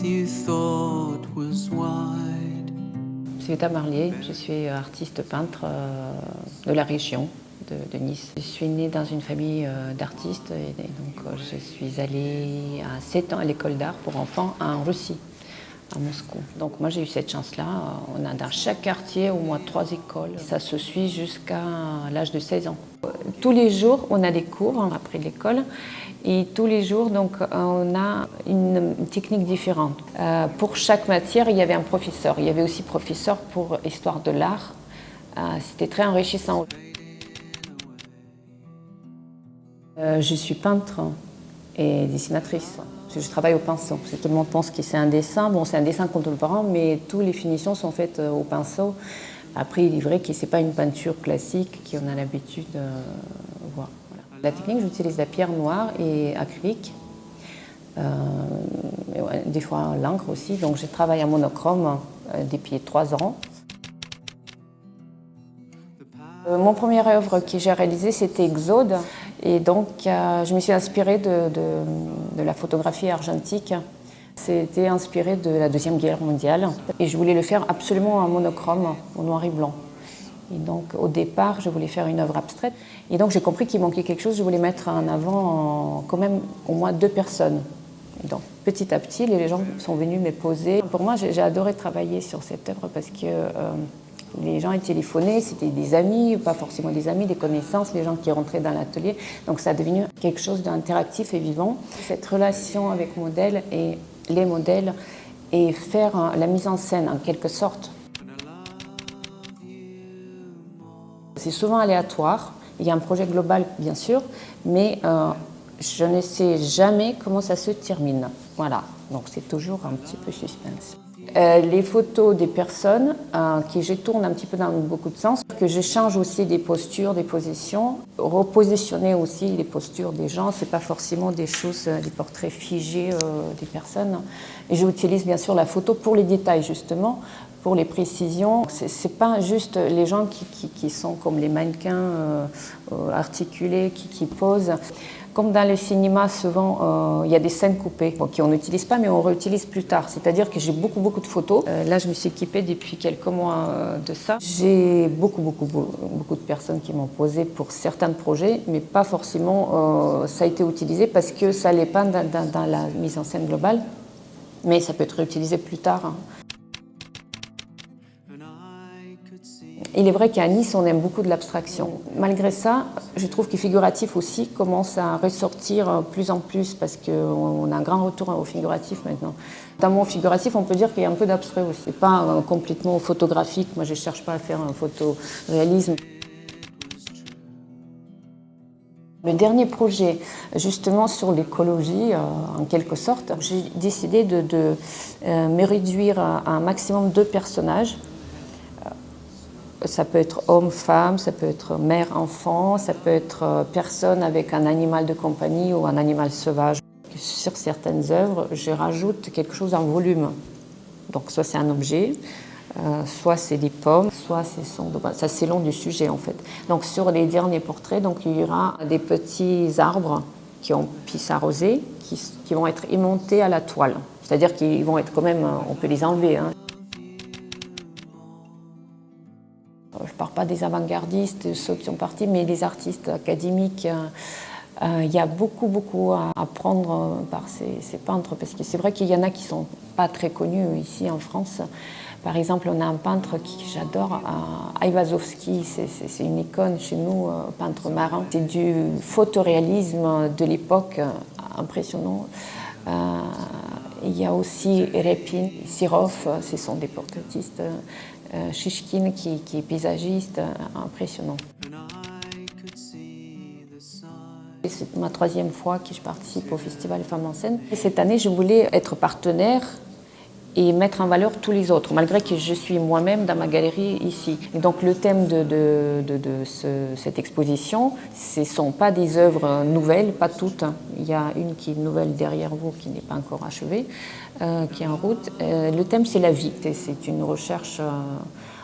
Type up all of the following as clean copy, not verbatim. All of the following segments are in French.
you thought was wide. Je suis Etta Marlier, je suis artiste peintre de la région de Nice. Je suis née dans une famille d'artistes et donc je suis allée à 7 ans à l'école d'art pour enfants en Russie, à Moscou. Donc moi j'ai eu cette chance-là. On a dans chaque quartier au moins 3 écoles. Ça se suit jusqu'à l'âge de 16 ans. Tous les jours on a des cours après l'école. Et tous les jours, donc, on a une technique différente. Pour chaque matière, il y avait un professeur. Il y avait aussi professeur pour histoire de l'art. C'était très enrichissant. Je suis peintre et dessinatrice. Je travaille au pinceau. Tout le monde pense que c'est un dessin. Bon, c'est un dessin contemporain, mais toutes les finitions sont faites au pinceau. Après, il est vrai que ce n'est pas une peinture classique qu'on a l'habitude de voir. La technique, j'utilise la pierre noire et acrylique, des fois l'encre aussi. Donc je travaille en monochrome depuis 3 ans. Mon première œuvre que j'ai réalisée, c'était Exode. Et donc je me suis inspirée de la photographie argentique. C'était inspiré de la Deuxième Guerre mondiale. Et je voulais le faire absolument en monochrome, au noir et blanc. Et donc, au départ, je voulais faire une œuvre abstraite. Et donc, j'ai compris qu'il manquait quelque chose. Je voulais mettre en avant quand même au moins 2 personnes. Et donc, petit à petit, les gens sont venus me poser. Pour moi, j'ai adoré travailler sur cette œuvre parce que les gens étaient téléphonés, c'était des amis, pas forcément des amis, des connaissances, les gens qui rentraient dans l'atelier. Donc, ça a devenu quelque chose d'interactif et vivant. Cette relation avec modèle et les modèles et faire la mise en scène en quelque sorte. C'est souvent aléatoire, il y a un projet global bien sûr, mais je ne sais jamais comment ça se termine. Voilà, donc c'est toujours un petit peu suspense. Les photos des personnes que je tourne un petit peu dans beaucoup de sens, que je change aussi des postures, des positions, repositionner aussi les postures des gens, c'est pas forcément des choses, des portraits figés des personnes. Et j'utilise bien sûr la photo pour les détails justement, pour les précisions. C'est pas juste les gens qui sont comme les mannequins articulés, qui posent. Comme dans le cinéma, souvent, il y a des scènes coupées qu'on n'utilise pas, mais on réutilise plus tard. C'est-à-dire que j'ai beaucoup de photos. Là, je me suis équipée depuis quelques mois de ça. J'ai beaucoup de personnes qui m'ont posé pour certains projets, mais pas forcément ça a été utilisé parce que ça n'allait pas dans la mise en scène globale. Mais ça peut être réutilisé plus tard. Il est vrai qu'à Nice, on aime beaucoup de l'abstraction. Malgré ça, je trouve que figuratif aussi commence à ressortir plus en plus parce qu'on a un grand retour au figuratif maintenant. Dans mon figuratif, on peut dire qu'il y a un peu d'abstrait aussi. C'est pas complètement photographique. Moi, je ne cherche pas à faire un photoréalisme. Le dernier projet, justement sur l'écologie, en quelque sorte, j'ai décidé de me réduire à un maximum 2 personnages. Ça peut être homme, femme, ça peut être mère, enfant, ça peut être personne avec un animal de compagnie ou un animal sauvage. Sur certaines œuvres, je rajoute quelque chose en volume. Donc soit c'est un objet, soit c'est des pommes, soit ça c'est long du sujet en fait. Donc sur les derniers portraits, donc, il y aura des petits arbres qui ont pu s'arroser, qui vont être aimantés à la toile. C'est-à-dire qu'ils vont être quand même, on peut les enlever. Je ne parle pas des avant-gardistes, ceux qui sont partis, mais les artistes académiques. Il y a beaucoup à apprendre par ces peintres, parce que c'est vrai qu'il y en a qui ne sont pas très connus ici en France. Par exemple, on a un peintre que j'adore, Aiwazowski, c'est une icône chez nous, peintre marin. C'est du photoréalisme de l'époque, impressionnant. Il y a aussi Repin, Sirov, ce sont des portraitistes. Shishkin qui est paysagiste, impressionnant. C'est ma 3e fois que je participe au Festival Femmes en scène. Et cette année, je voulais être partenaire et mettre en valeur tous les autres, malgré que je suis moi-même dans ma galerie ici. Et donc le thème de cette exposition, ce ne sont pas des œuvres nouvelles, pas toutes. Il y a une qui est nouvelle derrière vous, qui n'est pas encore achevée, qui est en route. Le thème, c'est la vie. C'est une recherche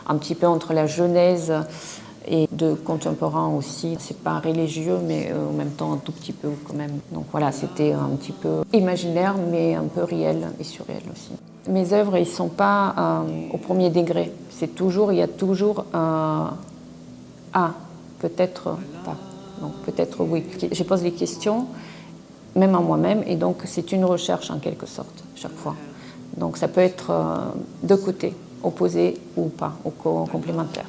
un petit peu entre la genèse et de contemporain aussi. C'est pas religieux, mais en même temps un tout petit peu quand même. Donc voilà, c'était un petit peu imaginaire, mais un peu réel et surréel aussi. Mes œuvres, ils sont pas au premier degré. Il y a toujours un peut-être pas. Donc peut-être oui. Je pose des questions, même à moi-même, et donc c'est une recherche en quelque sorte, chaque fois. Donc ça peut être de côté, opposé ou pas, ou complémentaire.